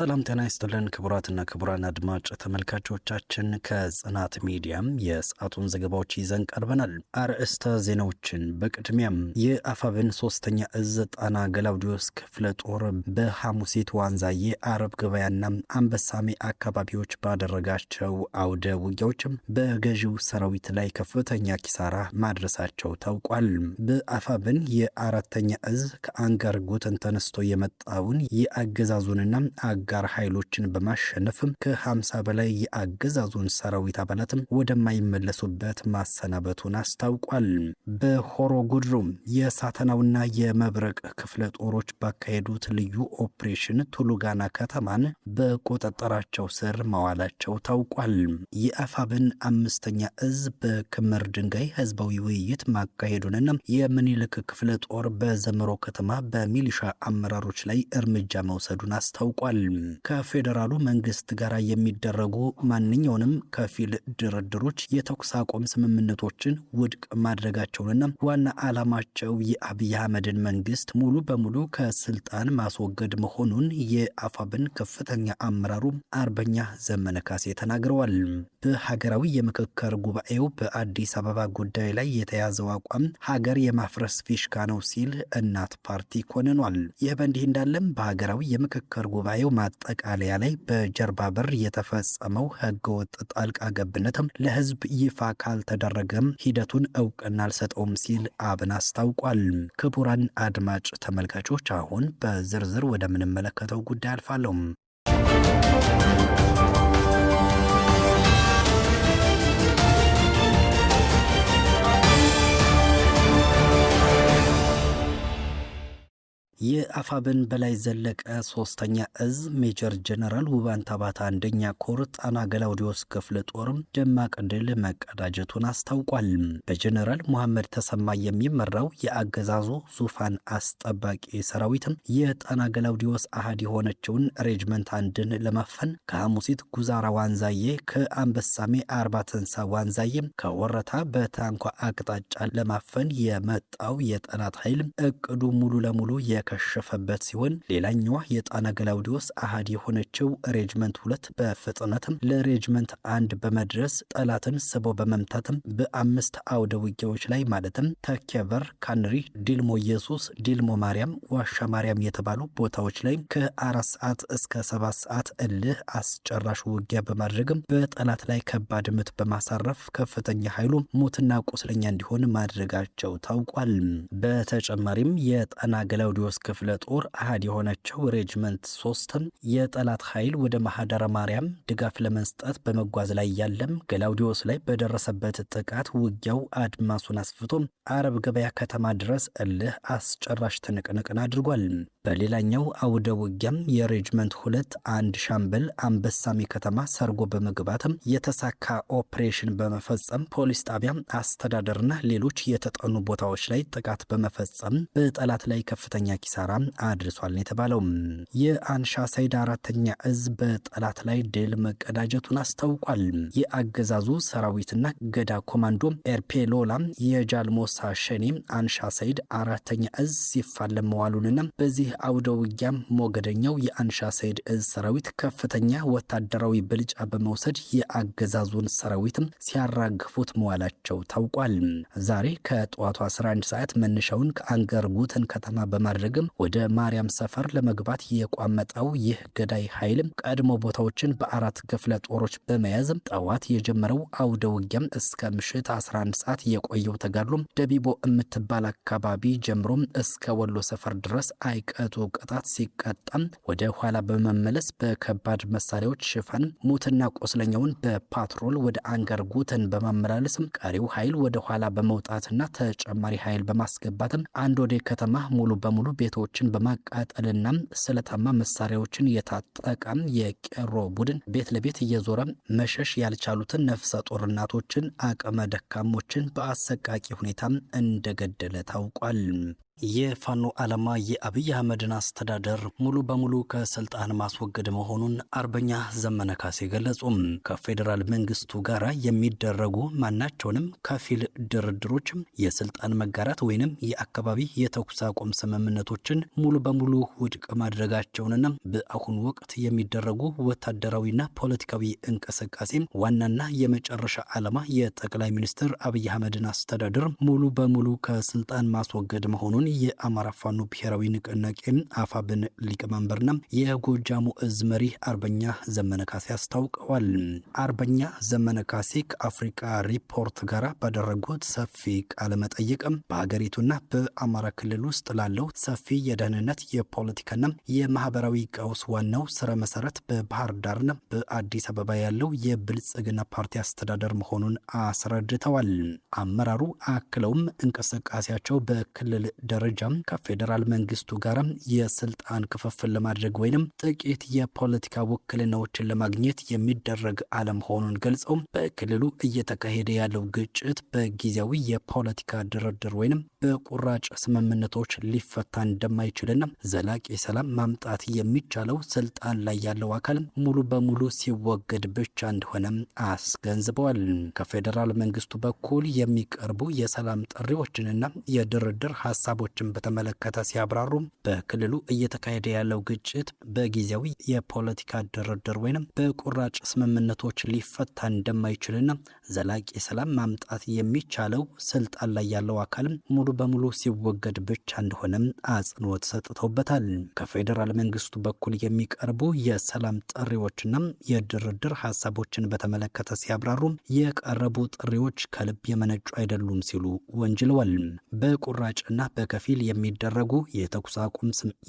ሰላም ጤና ይስጥልን ክቡራትና ክቡራን አድማጭ ተመልካቾቻችን ከጽናት ሚዲያም የሰዓቱን ዘገባዎች ይዘን ቀርበናል። አርዕስተ ዜናዎችን በቅድሚያም የአፋብን 3ኛ እዝ ጣና ገላውዲዮስ ክፍለ ጦር በሐሙሲት ዋንዛዬ አረብ ገበያና አንበሳሜ አካባቢዎች ባደረጋቸው አውደ ውጊያዎችም በገዢው ሰራዊት ላይ ከፍተኛ ኪሳራ ማድረሳቸው ታውቋል። በአፋብን የ4ኛ እዝ ከአንገር ጉትን ተነስቶ የመጣውን የአገዛዙንና አጋር ኃይሎችን በማሸነፍም ከ50 በላይ የአገዛዙን ሰራዊት አባላትም ወደማይመለሱበት ማሰናበቱን አስታውቋል። በሆሮ ጉድሩ የሳተናውና የመብረቅ ክፍለ ጦሮች ባካሄዱት ልዩ ኦፕሬሽን ቱሉጋና ከተማን በቁጥጥራቸው ስር መዋላቸው ታውቋል። የአፋብን 5ኛ እዝ በክምር ድንጋይ ህዝባዊ ውይይት ማካሄዱንና የምኒልክ ክፍለ ጦር በዘመሮ ከተማ በሚሊሻ አመራሮች ላይ እርምጃ መውሰዱን አስታውቋል። ከፌዴራሉ መንግስት ጋር የሚደረጉ ማንኛውንም ከፊል ድርድሮች የተኩስ አቁም ስምምነቶችን ውድቅ ማድረጋቸውንና ዋና ዓላማቸው የአብይ አህመድን መንግስት ሙሉ በሙሉ ከስልጣን ማስወገድ መሆኑን የአፋብን ከፍተኛ አመራሩ አርበኛ ዘመነ ካሴ ተናግረዋል። በሀገራዊ የምክክር ጉባኤው በአዲስ አበባ ጉዳይ ላይ የተያዘው አቋም ሀገር የማፍረስ ፊሽካ ነው ሲል እናት ፓርቲ ኮንኗል። ይህ በእንዲህ እንዳለም በሀገራዊ የምክክር ጉባኤው ማጠቃለያ ላይ በጀርባ በር የተፈጸመው ህገወጥ ጣልቃ ገብነትም ለህዝብ ይፋ ካልተደረገም ሂደቱን እውቅና አልሰጠውም ሲል አብን አስታውቋል። ክቡራን አድማጭ ተመልካቾች አሁን በዝርዝር ወደምንመለከተው ጉዳይ አልፋለሁ። የአፋብን በላይ ዘለቀ 3ኛ እዝ ሜጀር ጀነራል ውባንታ ባታ 1ኛ ኮር ጣና ገላውዲዮስ ክፍለ ጦርም ደማቅ ድል መቀዳጀቱን አስታውቋል። በጀነራል መሐመድ ተሰማ የሚመራው የአገዛዙ ዙፋን አስጠባቂ ሰራዊትም የጣና ገላውዲዮስ አሃድ የሆነችውን ሬጅመንት አንድን ለማፈን ከሐሙሲት ጉዛራ ዋንዛዬ፣ ከአንበሳሜ አርባ ትንሳ ዋንዛዬ፣ ከወረታ በታንኳ አቅጣጫ ለማፈን የመጣው የጠላት ኃይል እቅዱ ሙሉ ለሙሉ ከሸፈበት ሲሆን ሌላኛዋ የጣና ገላውዲዮስ አሃድ የሆነችው ሬጅመንት 2 በፍጥነትም ለሬጅመንት 1 በመድረስ ጠላትን ስቦ በመምታትም በ5 አውደ ውጊያዎች ላይ ማለትም ተኬበር፣ ካንሪ፣ ዲልሞ ኢየሱስ፣ ዲልሞ ማርያም፣ ዋሻ ማርያም የተባሉ ቦታዎች ላይ ከ4 ሰዓት እስከ 7 ሰዓት እልህ አስጨራሽ ውጊያ በማድረግም በጠላት ላይ ከባድ ምት በማሳረፍ ከፍተኛ ኃይሉ ሞትና ቁስለኛ እንዲሆን ማድረጋቸው ታውቋል። በተጨማሪም የጣና ገላውዲዮስ ክፍለ ጦር አሃድ የሆነችው ሬጅመንት 3 የጠላት ኃይል ወደ ማህደረ ማርያም ድጋፍ ለመስጠት በመጓዝ ላይ ያለም ገላውዲዮስ ላይ በደረሰበት ጥቃት ውጊያው አድማሱን አስፍቶ አረብ ገበያ ከተማ ድረስ እልህ አስጨራሽ ትንቅንቅን አድርጓል። በሌላኛው አውደ ውጊያም የሬጅመንት 2 አንድ ሻምበል አንበሳሜ ከተማ ሰርጎ በመግባትም የተሳካ ኦፕሬሽን በመፈጸም ፖሊስ ጣቢያ፣ አስተዳደርና ሌሎች የተጠኑ ቦታዎች ላይ ጥቃት በመፈጸም በጠላት ላይ ከፍተኛ ኪሳራ አድርሷል የተባለው የአንሻ ሰይድ 4ኛ እዝ በጠላት ላይ ድል መቀዳጀቱን አስታውቋል። የአገዛዙ ሰራዊትና ገዳ ኮማንዶ ኤርፔሎላ የጃልሞሳ ሸኔ አንሻ ሰይድ 4ኛ እዝ ሲፋለም መዋሉንና በዚህ አውደ ውጊያም ሞገደኛው የአንሻ ሰይድ እዝ ሰራዊት ከፍተኛ ወታደራዊ ብልጫ በመውሰድ የአገዛዙን ሰራዊትም ሲያራግፉት መዋላቸው ታውቋል። ዛሬ ከጠዋቱ 11 ሰዓት መነሻውን ከአንገር ጉትን ከተማ በማድረግም ወደ ማርያም ሰፈር ለመግባት የቋመጠው ይህ ገዳይ ኃይል ቀድሞ ቦታዎችን በ4 ክፍለ ጦሮች በመያዝ ጠዋት የጀመረው አውደ ውጊያም እስከ ምሽት 11 ሰዓት የቆየው ተጋድሎ ደቢቦ የምትባል አካባቢ ጀምሮ እስከ ወሎ ሰፈር ድረስ አይቀጡ ቅጣት ሲቀጣም ወደ ኋላ በመመለስ በከባድ መሳሪያዎች ሽፋን ሙትና ቆስለኛውን በፓትሮል ወደ አንገር ጉትን በማመላለስ ቀሪው ኃይል ወደ ኋላ በመውጣትና ተጨማሪ ኃይል በማስገባትም አንድ ወደ ከተማ ሙሉ በሙሉ ቤቶችን በማቃጠልና ስለታማ መሳሪያዎችን የታጠቀ የቄሮ ቡድን ቤት ለቤት እየዞረ መሸሽ ያልቻሉትን ነፍሰ ጡር እናቶችን፣ አቅመ ደካሞችን በአሰቃቂ ሁኔታ እንደገደለ ታውቋል። የፋኖ ዓላማ የአብይ አህመድን አስተዳደር ሙሉ በሙሉ ከስልጣን ማስወገድ መሆኑን አርበኛ ዘመነ ካሴ ገለጹ። ከፌዴራል መንግስቱ ጋር የሚደረጉ ማናቸውንም ከፊል ድርድሮች የስልጣን መጋራት ወይንም የአካባቢ የተኩስ አቁም ስምምነቶችን ሙሉ በሙሉ ውድቅ ማድረጋቸውንና በአሁኑ ወቅት የሚደረጉ ወታደራዊና ፖለቲካዊ እንቅስቃሴ ዋናና የመጨረሻ ዓላማ የጠቅላይ ሚኒስትር አብይ አህመድን አስተዳደር ሙሉ በሙሉ ከስልጣን ማስወገድ መሆኑን የአማራ ፋኖ ብሔራዊ ንቅናቄ አፋብን ሊቀመንበርና የጎጃሙ እዝ መሪ አርበኛ ዘመነ ካሴ አስታውቀዋል። አርበኛ ዘመነ ካሴ ከአፍሪካ ሪፖርት ጋር ባደረጉት ሰፊ ቃለ መጠይቅ በሀገሪቱና በአማራ ክልል ውስጥ ላለው ሰፊ የደህንነት የፖለቲካና የማህበራዊ ቀውስ ዋናው ስረ መሰረት በባህር ዳርና በአዲስ አበባ ያለው የብልጽግና ፓርቲ አስተዳደር መሆኑን አስረድተዋል። አመራሩ አክለውም እንቅስቃሴያቸው በክልል ደረጃም ከፌዴራል መንግስቱ ጋር የስልጣን ክፍፍል ለማድረግ ወይንም ጥቂት የፖለቲካ ውክልናዎችን ለማግኘት የሚደረግ አለመሆኑን ገልጸው በክልሉ እየተካሄደ ያለው ግጭት በጊዜያዊ የፖለቲካ ድርድር ወይንም በቁራጭ ስምምነቶች ሊፈታ እንደማይችልና ዘላቂ ሰላም ማምጣት የሚቻለው ስልጣን ላይ ያለው አካል ሙሉ በሙሉ ሲወገድ ብቻ እንደሆነ አስገንዝበዋል። ከፌዴራል መንግስቱ በኩል የሚቀርቡ የሰላም ጥሪዎችንና የድርድር ሀሳቦችን በተመለከተ ሲያብራሩ በክልሉ እየተካሄደ ያለው ግጭት በጊዜያዊ የፖለቲካ ድርድር ወይንም በቁራጭ ስምምነቶች ሊፈታ እንደማይችልና ዘላቂ ሰላም ማምጣት የሚቻለው ስልጣን ላይ ያለው አካል ሙሉ በሙሉ ሲወገድ ብቻ እንደሆነ አጽንኦት ሰጥተውበታል። ከፌዴራል መንግስቱ በኩል የሚቀርቡ የሰላም ጥሪዎችና የድርድር ሀሳቦችን በተመለከተ ሲያብራሩ የቀረቡ ጥሪዎች ከልብ የመነጩ አይደሉም ሲሉ ወንጅለዋል። በቁራጭና በከፊል የሚደረጉ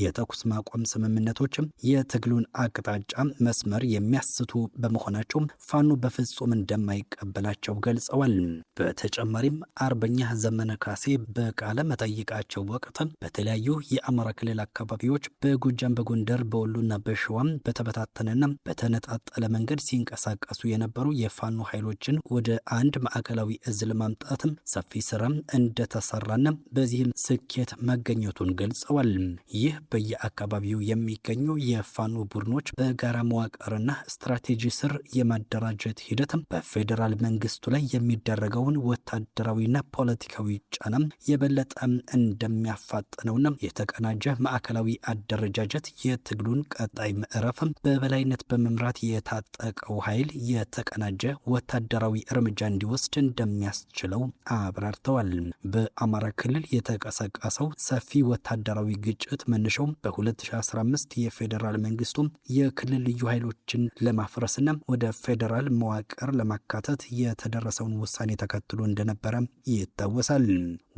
የተኩስ ማቆም ስምምነቶችም የትግሉን አቅጣጫ መስመር የሚያስቱ በመሆናቸው ፋኖ በፍጹም እንደማይቀበላቸው ገልጸዋል። በተጨማሪም አርበኛ ዘመነ ካሴ በቃለ መጠይቃቸው ወቅት በተለያዩ የአማራ ክልል አካባቢዎች በጎጃም፣ በጎንደር፣ በወሎና በሸዋም በተበታተነና በተነጣጠለ መንገድ ሲንቀሳቀሱ የነበሩ የፋኖ ኃይሎችን ወደ አንድ ማዕከላዊ እዝ ለማምጣትም ሰፊ ስራ እንደተሰራና በዚህም ስኬት መገኘቱን ገልጸዋል። ይህ በየአካባቢው የሚገኙ የፋኖ ቡድኖች በጋራ መዋቅርና ስትራቴጂ ስር የማደራጀት ሂደት በፌዴራል መንግስቱ ላይ የሚደረገውን ወታደራዊና ፖለቲካዊ ጫና የበለጠ እንደሚያፋጥነውና የተቀናጀ ማዕከላዊ አደረጃጀት የትግሉን ቀጣይ ምዕራፍ በበላይነት በመምራት የታጠቀው ኃይል የተቀናጀ ወታደራዊ እርምጃ እንዲወስድ እንደሚያስችለው አብራርተዋል። በአማራ ክልል የተቀሰቀሰው ሰፊ ወታደራዊ ግጭት መነሻው በ2015 የፌዴራል መንግስቱ የክልል ልዩ ኃይሎችን ለማፍረስና ወደ ፌዴራል መዋቅር ለማካተት የተደረሰውን ውሳኔ ተከትሎ እንደነበረ ይታወሳል።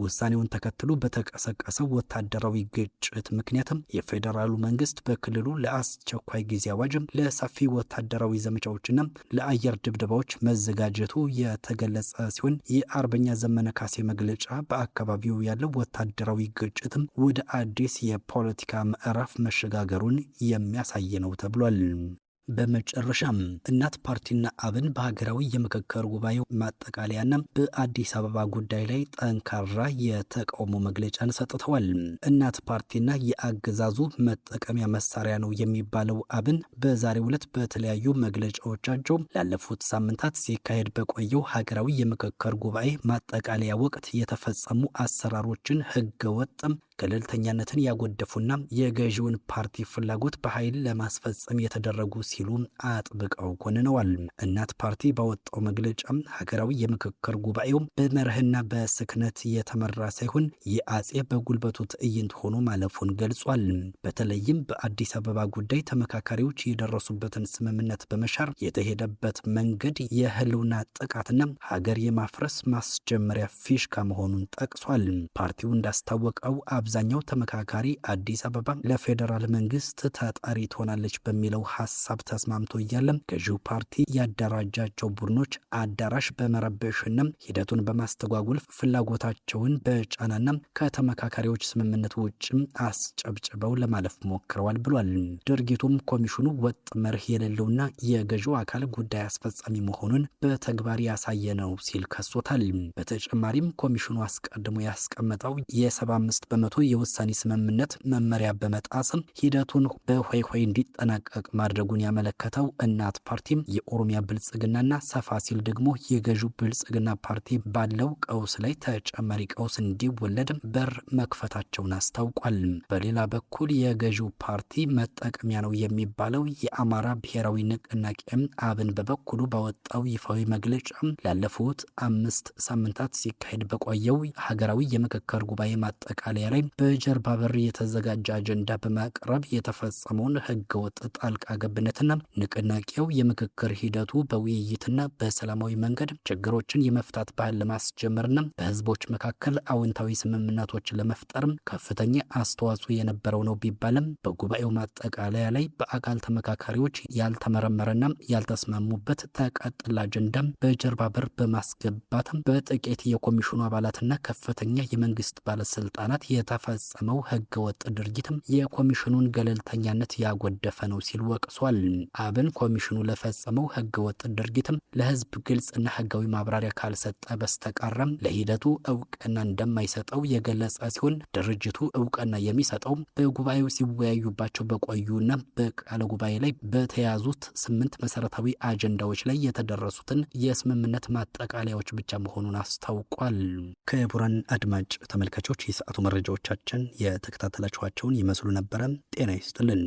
ውሳኔውን ተከትሎ በተቀሰቀሰው ወታደራዊ ግጭት ምክንያትም የፌዴራሉ መንግስት በክልሉ ለአስቸኳይ ጊዜ አዋጅ ለሰፊ ወታደራዊ ዘመቻዎችና ለአየር ድብደባዎች መዘጋጀቱ የተገለጸ ሲሆን የአርበኛ ዘመነ ካሴ መግለጫ በአካባቢው ያለው ወታደራዊ ግጭትም ወደ አዲስ የፖለቲካ ምዕራፍ መሸጋገሩን የሚያሳይ ነው ተብሏል። በመጨረሻም እናት ፓርቲና አብን በሀገራዊ የምክክር ጉባኤው ማጠቃለያና በአዲስ አበባ ጉዳይ ላይ ጠንካራ የተቃውሞ መግለጫን ሰጥተዋል። እናት ፓርቲና የአገዛዙ መጠቀሚያ መሳሪያ ነው የሚባለው አብን በዛሬው ዕለት በተለያዩ መግለጫዎቻቸው ላለፉት ሳምንታት ሲካሄድ በቆየው ሀገራዊ የምክክር ጉባኤ ማጠቃለያ ወቅት የተፈጸሙ አሰራሮችን ህገወጥ ገለልተኛነትን ያጎደፉና የገዢውን ፓርቲ ፍላጎት በኃይል ለማስፈጸም የተደረጉ ሲሉ አጥብቀው ኮንነዋል። እናት ፓርቲ ባወጣው መግለጫ ሀገራዊ የምክክር ጉባኤው በመርህና በስክነት የተመራ ሳይሆን የአጼ በጉልበቱ ትዕይንት ሆኖ ማለፉን ገልጿል። በተለይም በአዲስ አበባ ጉዳይ ተመካካሪዎች የደረሱበትን ስምምነት በመሻር የተሄደበት መንገድ የህልውና ጥቃትና ሀገር የማፍረስ ማስጀመሪያ ፊሽካ መሆኑን ጠቅሷል። ፓርቲው እንዳስታወቀው አብዛኛው ተመካካሪ አዲስ አበባ ለፌዴራል መንግስት ተጣሪ ትሆናለች በሚለው ሀሳብ ተስማምቶ እያለም ገዢው ፓርቲ ያደራጃቸው ቡድኖች አዳራሽ በመረበሽና ሂደቱን በማስተጓጉል ፍላጎታቸውን በጫናና ከተመካካሪዎች ስምምነት ውጭ አስጨብጭበው ለማለፍ ሞክረዋል ብሏል። ድርጊቱም ኮሚሽኑ ወጥ መርህ የሌለውና የገዢው አካል ጉዳይ አስፈጻሚ መሆኑን በተግባር ያሳየ ነው ሲል ከሶታል። በተጨማሪም ኮሚሽኑ አስቀድሞ ያስቀመጠው የ75 በመቶ በመሰረቱ የውሳኔ ስምምነት መመሪያ በመጣስም ሂደቱን በሆይ እንዲጠናቀቅ ማድረጉን ያመለከተው እናት ፓርቲም የኦሮሚያ ብልጽግናና ሰፋ ሲል ደግሞ የገዢው ብልጽግና ፓርቲ ባለው ቀውስ ላይ ተጨማሪ ቀውስ እንዲወለድ በር መክፈታቸውን አስታውቋል። በሌላ በኩል የገዢው ፓርቲ መጠቀሚያ ነው የሚባለው የአማራ ብሔራዊ ንቅናቄ አብን በበኩሉ ባወጣው ይፋዊ መግለጫ ላለፉት 5 ሳምንታት ሲካሄድ በቆየው ሀገራዊ የምክክር ጉባኤ ማጠቃለያ ላይ በጀርባ በር የተዘጋጀ አጀንዳ በማቅረብ የተፈጸመውን ህገወጥ ጣልቃ ገብነትና ንቅናቄው የምክክር ሂደቱ በውይይትና በሰላማዊ መንገድ ችግሮችን የመፍታት ባህል ለማስጀመርና በህዝቦች መካከል አዎንታዊ ስምምነቶችን ለመፍጠር ከፍተኛ አስተዋጽኦ የነበረው ነው ቢባልም በጉባኤው ማጠቃለያ ላይ በአካል ተመካካሪዎች ያልተመረመረና ያልተስማሙበት ተቀጥላ አጀንዳ በጀርባ በር በማስገባት በጥቂት የኮሚሽኑ አባላትና ከፍተኛ የመንግስት ባለስልጣናት የተፈጸመው ህገወጥ ድርጊትም የኮሚሽኑን ገለልተኛነት ያጎደፈ ነው ሲል ወቅሷል። አብን ኮሚሽኑ ለፈጸመው ህገወጥ ድርጊትም ለህዝብ ግልጽና ህጋዊ ማብራሪያ ካልሰጠ በስተቀረም ለሂደቱ እውቅና እንደማይሰጠው የገለጸ ሲሆን ድርጅቱ እውቅና የሚሰጠው በጉባኤው ሲወያዩባቸው በቆዩና በቃለ ጉባኤ ላይ በተያዙት 8 መሰረታዊ አጀንዳዎች ላይ የተደረሱትን የስምምነት ማጠቃለያዎች ብቻ መሆኑን አስታውቋል። ክቡራን አድማጭ ተመልካቾች የሰዓቱ መረጃዎቻችን የተከታተላችኋቸውን ይመስሉ ነበረ። ጤና ይስጥልን።